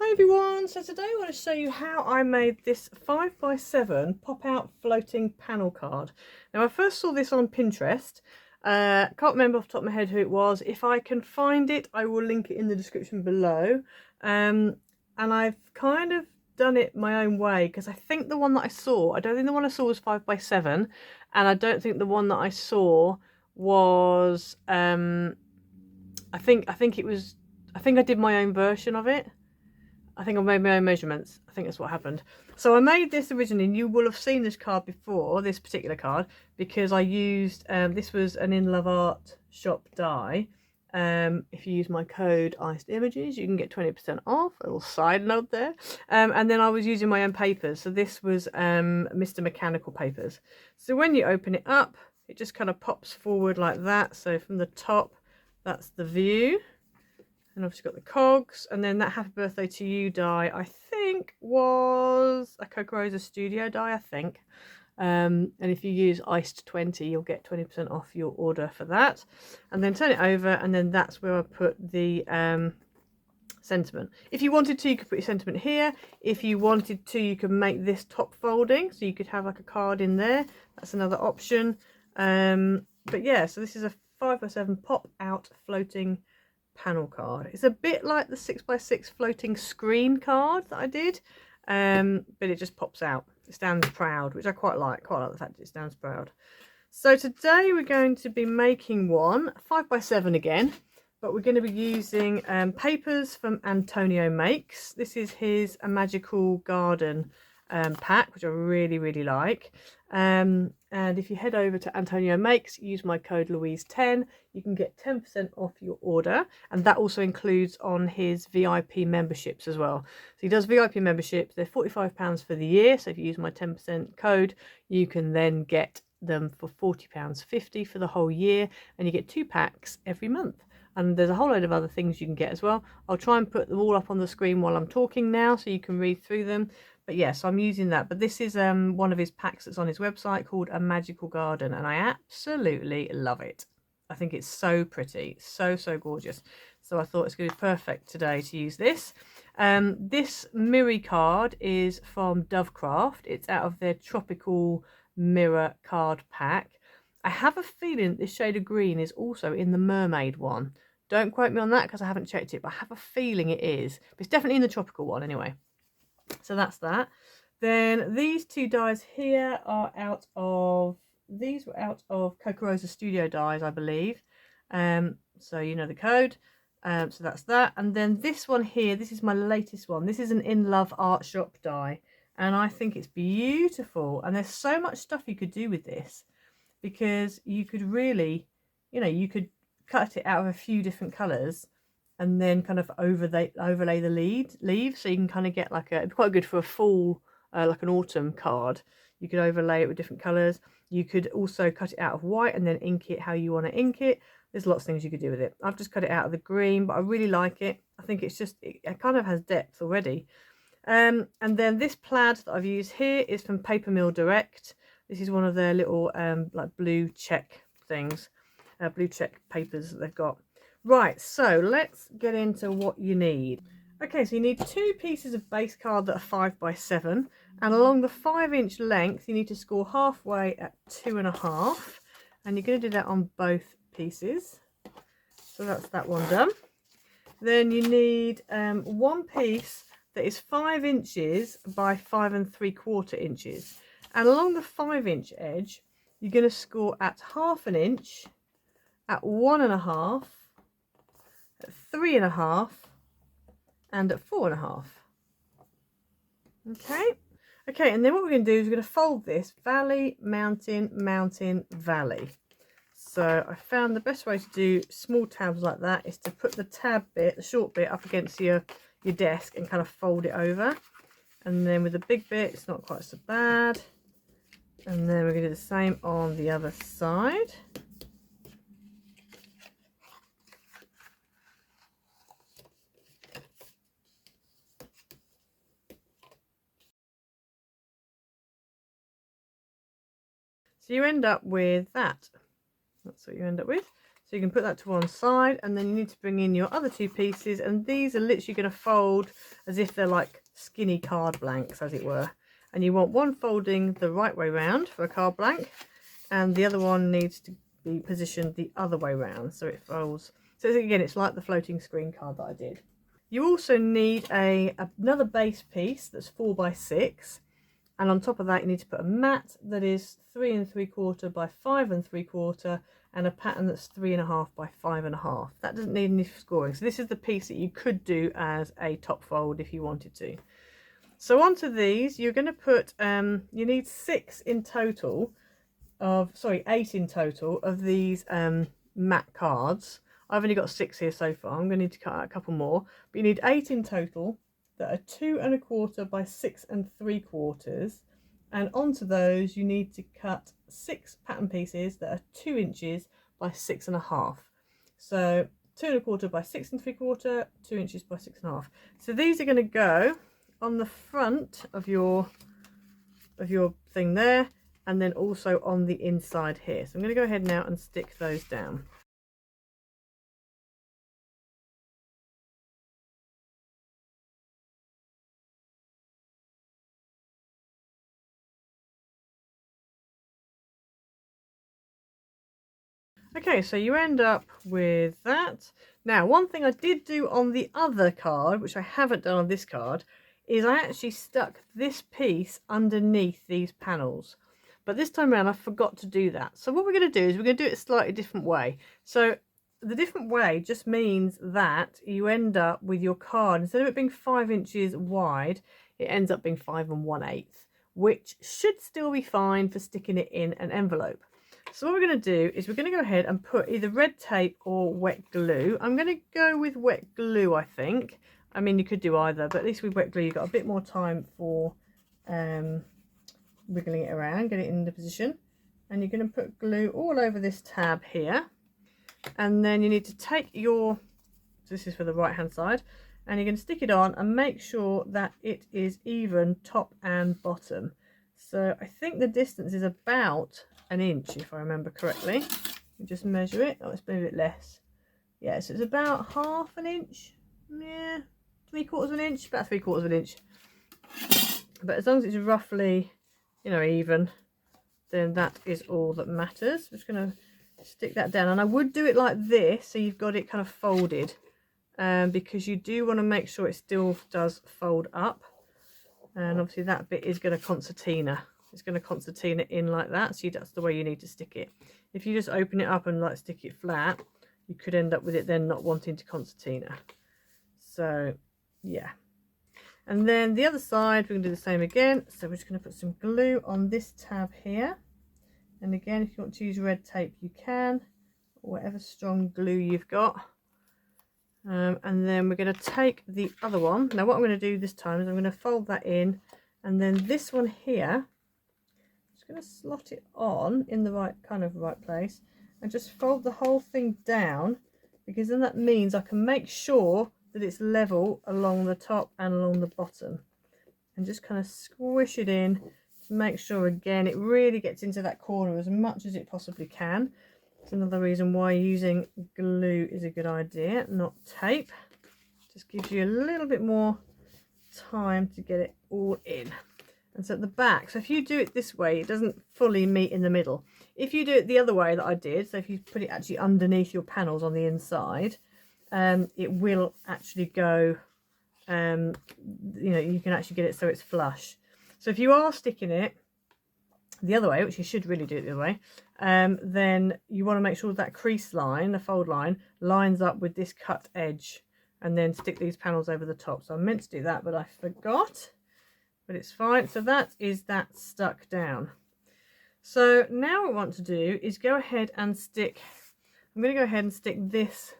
Hi everyone, so today I want to show you how I made this 5x7 pop-out floating panel card. Now I first saw this on Pinterest, can't remember off the top of my head who it was. If I can find it I will link it in the description below, and I've kind of done it my own way because I think the one that I don't think the one I saw was 5x7, and I don't think the one that I saw was, I think I did my own version of it. I think I made my own measurements. I think that's what happened. So I made this originally, and you will have seen this card before, this particular card, because I used, this was an In Love Art shop die. If you use my code ICEDimages, you can get 20% off. A little side note there. And then I was using my own papers. So this was Mr. Mechanical papers. So when you open it up, it just kind of pops forward like that. So from the top, that's the view. And obviously got the cogs, and then that Happy Birthday to You die I think was a Coca-Rosa Studio die, I think. And if you use iced 20 you'll get 20% off your order for that. And then turn it over, and then that's where I put the sentiment. If you wanted to, you could put your sentiment here. If you wanted to, you could make this top folding, so you could have like a card in there. That's another option. But yeah, so this is a 5x7 pop out floating panel card. It's a bit like the 6x6 floating screen card that I did, but it just pops out. It stands proud, which I quite like the fact that it stands proud. So today we're going to be making one 5x7 again, but we're going to be using papers from Antonio Makes. This is his A Magical Garden pack, which I really like. And if you head over to Antonio Makes, use my code Louise10, you can get 10% off your order, and that also includes on his VIP memberships as well. So he does VIP memberships. They're £45 for the year, so if you use my 10% code you can then get them for £40.50 for the whole year, and you get 2 packs every month. And there's a whole load of other things you can get as well. I'll try and put them all up on the screen while I'm talking now so you can read through them. But yes, I'm using that. But this is one of his packs that's on his website called A Magical Garden, and I absolutely love it. I think it's so pretty, so gorgeous. So I thought it's going to be perfect today to use this. This Mirror card is from Dovecraft. It's out of their Tropical Mirror card pack. I have a feeling this shade of green is also in the Mermaid one. Don't quote me on that because I haven't checked it, but I have a feeling it is. But it's definitely in the Tropical one anyway. So that's that. Then these two dies here are out of, these were out of Coca-Rosa Studio dies, I believe. So you know the code. So that's that. And then this one here, this is my latest one. This is an In Love Art Shop die, and I think it's beautiful. And there's so much stuff you could do with this, because you could really, you know, you could cut it out of a few different colours and then kind of overlay the leaves, so you can kind of get like a, it's quite good for a fall, like an autumn card. You could overlay it with different colours. You could also cut it out of white and then ink it how you want to ink it. There's lots of things you could do with it. I've just cut it out of the green, but I really like it. I think it's just, it kind of has depth already. And then this plaid that I've used here is from Paper Mill Direct. This is one of their little like blue check things, blue check papers that they've got. Right, so let's get into what you need. Okay, so you need 2 pieces of base card that are 5x7, and along the 5-inch length you need to score halfway at 2.5, and you're going to do that on both pieces. So that's that one done. Then you need 1 piece that is 5 inches by 5 3/4 inches, and along the 5-inch edge you're going to score at 1/2 inch, at 1.5, at 3.5, and at 4.5. Okay, and then what we're going to do is we're going to fold this valley, mountain, mountain, valley. So I found the best way to do small tabs like that is to put the tab bit, the short bit, up against your desk and kind of fold it over. And then with the big bit, it's not quite so bad. And then we're going to do the same on the other side. So you end up with that. That's what you end up with. So you can put that to one side, and then you need to bring in your other 2 pieces, and these are literally going to fold as if they're like skinny card blanks, as it were. And you want one folding the right way round for a card blank, and the other one needs to be positioned the other way round so it folds. So again, it's like the floating screen card that I did. You also need another base piece that's 4 by 6, and on top of that you need to put a mat that is 3 3/4 by 5 3/4, and a pattern that's 3 1/2 by 5 1/2. That doesn't need any scoring. So this is the piece that you could do as a top fold if you wanted to. So onto these, you're going to put, you need 8 in total of these mat cards. I've only got 6 here so far. I'm going to need to cut out a couple more, but you need 8 in total that are 2 1/4 by 6 3/4, and onto those you need to cut 6 pattern pieces that are 2 inches by 6 1/2. So 2 1/4 by 6 3/4, 2 inches by 6 1/2. So these are going to go on the front of your thing there, and then also on the inside here. So I'm going to go ahead now and stick those down. Okay, so you end up with that. Now, one thing I did do on the other card, which I haven't done on this card, is I actually stuck this piece underneath these panels. But this time around I forgot to do that. So what we're going to do is we're going to do it a slightly different way. So the different way just means that you end up with your card, instead of it being 5 inches wide, it ends up being 5 1/8, which should still be fine for sticking it in an envelope. So what we're going to do is we're going to go ahead and put either red tape or wet glue. I'm going to go with wet glue, I think. I mean, you could do either, but at least with wet glue you've got a bit more time for wiggling it around, get it in the position. And you're going to put glue all over this tab here. And then you need to take your, so this is for the right hand side, and you're going to stick it on and make sure that it is even top and bottom. So I think the distance is about 1 inch, if I remember correctly. You just measure it. Oh, it's been a bit less. Yeah, so it's about 1/2 inch. Yeah, 3/4 inch, about 3/4 inch. But as long as it's roughly, you know, even, then that is all that matters. I'm just going to stick that down, and I would do it like this, so you've got it kind of folded, because you do want to make sure it still does fold up. And obviously that bit is going to concertina. It's going to concertina in like that, so that's the way you need to stick it. If you just open it up and like stick it flat, you could end up with it then not wanting to concertina. So yeah. And then the other side we're going to do the same again. So we're just going to put some glue on this tab here, and again, if you want to use red tape you can, or whatever strong glue you've got. And then we're going to take the other one. Now what I'm going to do this time is I'm going to fold that in, and then this one here, going to slot it on in the right place, and just fold the whole thing down, because then that means I can make sure that it's level along the top and along the bottom, and just kind of squish it in to make sure again it really gets into that corner as much as it possibly can. It's another reason why using glue is a good idea, not tape. Just gives you a little bit more time to get it all in. And so at the back, so if you do it this way, it doesn't fully meet in the middle. If you do it the other way that I did, so if you put it actually underneath your panels on the inside, it will actually go, you know, you can actually get it so it's flush. So if you are sticking it the other way, which you should really do it the other way, then you want to make sure that crease line, the fold line, lines up with this cut edge, and then stick these panels over the top. So I meant to do that, but I forgot. But it's fine. So that is that stuck down. So now what I want to do is go ahead and stick, I'm going to go ahead and stick this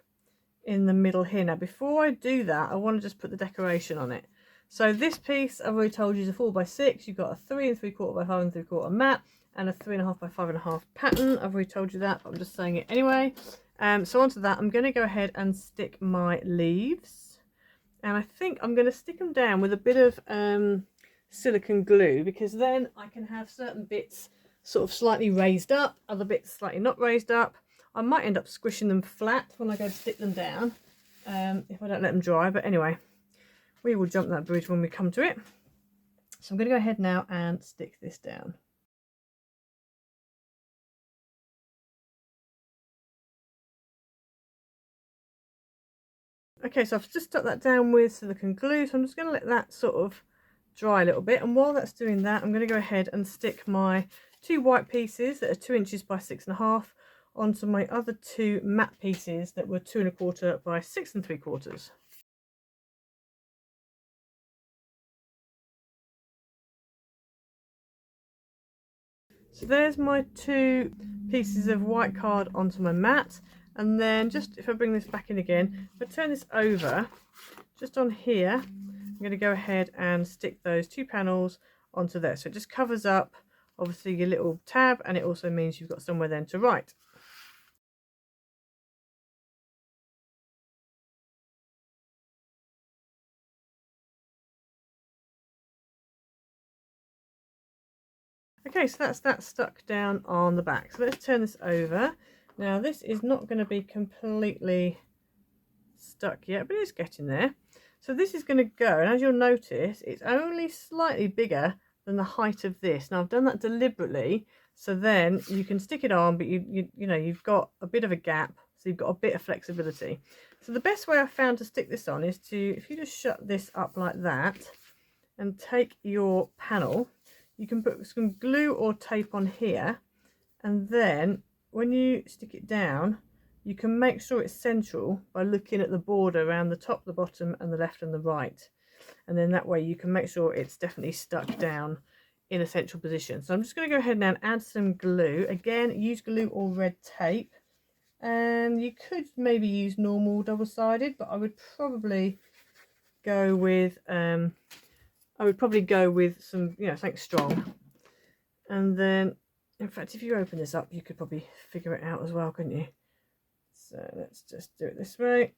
in the middle here. Now before I do that, I want to just put the decoration on it. So this piece I've already told you is a 4 by 6. You've got a 3 3/4 by 5 3/4 mat, and a 3 1/2 by 5 1/2 pattern. I've already told you that, but I'm just saying it anyway. So onto that, I'm going to go ahead and stick my leaves, and I think I'm going to stick them down with a bit of silicone glue, because then I can have certain bits sort of slightly raised up, other bits slightly not raised up. I might end up squishing them flat when I go to stick them down if I don't let them dry, but anyway, we will jump that bridge when we come to it. So I'm going to go ahead now and stick this down. Okay, so I've just stuck that down with silicone glue, so I'm just going to let that sort of dry a little bit, and while that's doing that, I'm going to go ahead and stick my 2 white pieces that are 2 inches by 6.5 onto my other 2 matte pieces that were 2 1/4 by 6 3/4. So there's my 2 pieces of white card onto my mat, and then just if I bring this back in again, if I turn this over, just on here, I'm going to go ahead and stick those 2 panels onto there. So it just covers up obviously your little tab, and it also means you've got somewhere then to write. Okay, so that's that stuck down on the back. So let's turn this over. Now this is not going to be completely stuck yet, but it's getting there. So this is going to go, and as you'll notice, it's only slightly bigger than the height of this. Now I've done that deliberately, so then you can stick it on, but you know, you've got a bit of a gap, so you've got a bit of flexibility. So the best way I've found to stick this on is to, if you just shut this up like that and take your panel, you can put some glue or tape on here, and then when you stick it down, you can make sure it's central by looking at the border around the top, the bottom, and the left and the right. And then that way you can make sure it's definitely stuck down in a central position. So I'm just going to go ahead now and add some glue. Again, use glue or red tape. And you could maybe use normal double-sided, but I would probably go with some, you know, something strong. And then, in fact, if you open this up, you could probably figure it out as well, couldn't you? So let's just do it this way.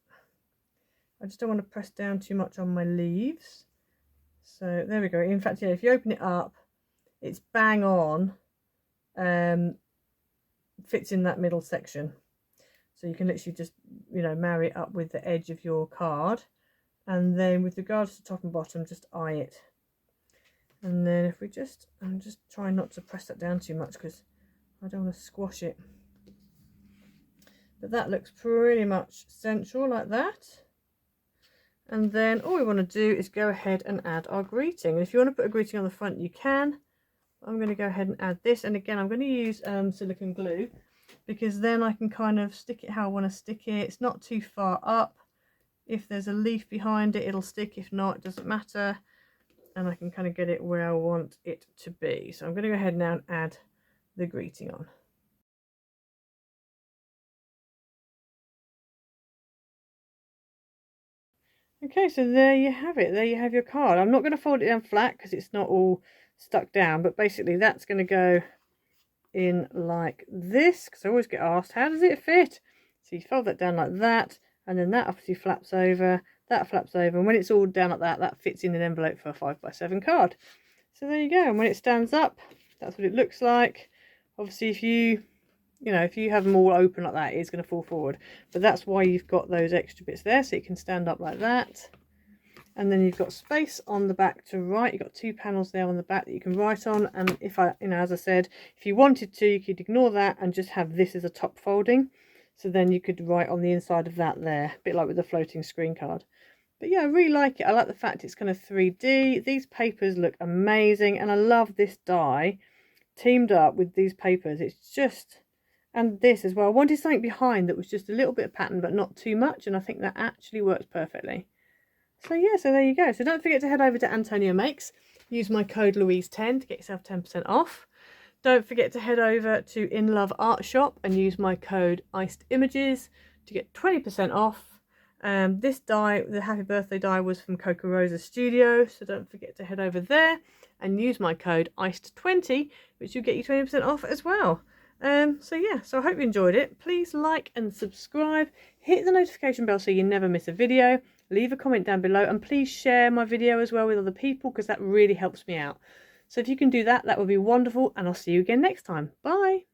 I just don't want to press down too much on my leaves. So there we go. In fact, yeah, if you open it up, it's bang on, fits in that middle section. So you can literally just, you know, marry it up with the edge of your card. And then with regards to top and bottom, just eye it. And then if we just, I'm just trying not to press that down too much because I don't want to squash it. But that looks pretty much central like that. And then all we want to do is go ahead and add our greeting. And if you want to put a greeting on the front, you can. I'm going to go ahead and add this. And again, I'm going to use silicone glue, because then I can kind of stick it how I want to stick it. It's not too far up. If there's a leaf behind it, it'll stick. If not, it doesn't matter. And I can kind of get it where I want it to be. So I'm going to go ahead now and add the greeting on. Okay, so there you have it. There you have your card. I'm not going to fold it down flat because it's not all stuck down, but basically that's going to go in like this, because I always get asked, how does it fit? So you fold that down like that, and then that obviously flaps over, that flaps over, and when it's all down like that, that fits in an envelope for a 5x7 card. So there you go, and when it stands up, that's what it looks like. Obviously if you have them all open like that, it's going to fall forward. But that's why you've got those extra bits there, so it can stand up like that. And then you've got space on the back to write. You've got 2 panels there on the back that you can write on. And if as I said, if you wanted to, you could ignore that and just have this as a top folding. So then you could write on the inside of that there, a bit like with the floating screen card. But yeah, I really like it. I like the fact it's kind of 3D. These papers look amazing, and I love this die teamed up with these papers. It's just... And this as well. I wanted something behind that was just a little bit of pattern but not too much, and I think that actually works perfectly. So yeah, so there you go. So don't forget to head over to Antonio Makes. Use my code Louise10 to get yourself 10% off. Don't forget to head over to In Love Art Shop and use my code Iced Images to get 20% off. This die, the Happy Birthday die, was from Coco Rosa Studio, so don't forget to head over there and use my code Iced20, which will get you 20% off as well. So yeah, so I hope you enjoyed it. Please like and subscribe, hit the notification bell so you never miss a video, leave a comment down below, and please share my video as well with other people, because that really helps me out. So if you can do that, that would be wonderful, and I'll see you again next time. Bye.